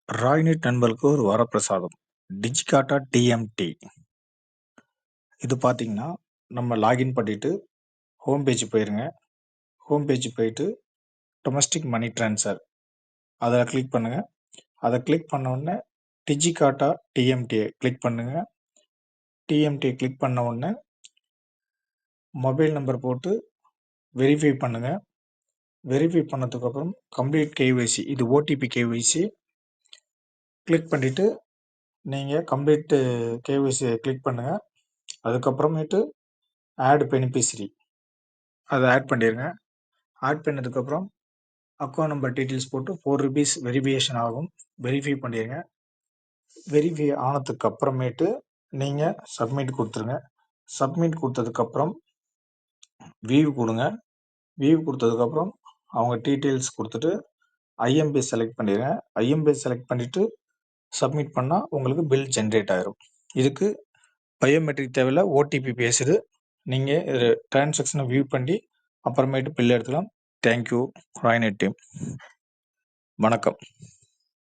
ராய்நெட் நண்பர்களுக்கு ஒரு வரப்பிரசாதம். டிஜிகாட்டா டிஎம்டி. இது பார்த்தீங்கன்னா, நம்ம லாகின் பண்ணிட்டு ஹோம் பேஜ் போயிருங்க. ஹோம் பேஜ் போயிட்டு டொமஸ்டிக் மணி ட்ரான்ஸ்ஃபர் அத கிளிக் பண்ணுங்க. அத கிளிக் பண்ண உடனே டிஜிகாட்டா டிஎம்டிய கிளிக் பண்ணுங்க. டிஎம்டிய கிளிக் பண்ண உடனே மொபைல் நம்பர் போட்டு வெரிஃபை பண்ணுங்க. வெரிஃபை பண்ணதுக்கப்புறம் கம்ப்ளீட் கேஒய்சி இது ஓடிபி கேஒய்சி கிளிக் பண்ணிட்டு நீங்கள் கம்ப்ளீட் கேஒய்சி கிளிக் பண்ணுங்க. அதுக்கப்புறமேட்டு ஆட் பெனிஃபிஷரி அதை ஆட் பண்ணிடுங்க. ஆட் பண்ணதுக்கப்புறம் அக்கௌண்ட் நம்பர் டீட்டெயில்ஸ் போட்டு ₹4 வெரிஃபிகேஷன் ஆகும். வெரிஃபை பண்ணிடுங்க. வெரிஃபை ஆனதுக்கு அப்புறமேட்டு நீங்கள் சப்மிட் கொடுத்துருங்க. சப்மிட் கொடுத்ததுக்கப்புறம் வியூ கொடுங்க. வியூ கொடுத்ததுக்கப்புறம் அவங்க டீட்டெயில்ஸ் கொடுத்துட்டு ஐஎம்பி செலக்ட் பண்ணிடுங்க. ஐஎம்பி செலக்ட் பண்ணிவிட்டு சப்மிட் பண்ணால் உங்களுக்கு பில் ஜென்ரேட் ஆயிரும். இதுக்கு பயோமெட்ரிக் தேவையில்ல, ஓடிபி பேசுது. நீங்கள் டிரான்சாக்ஷனை வியூ பண்ணி அப்புறமேட்டு பில் எடுத்துக்கலாம். தேங்க்யூ ராய்நெட் டீம். வணக்கம்.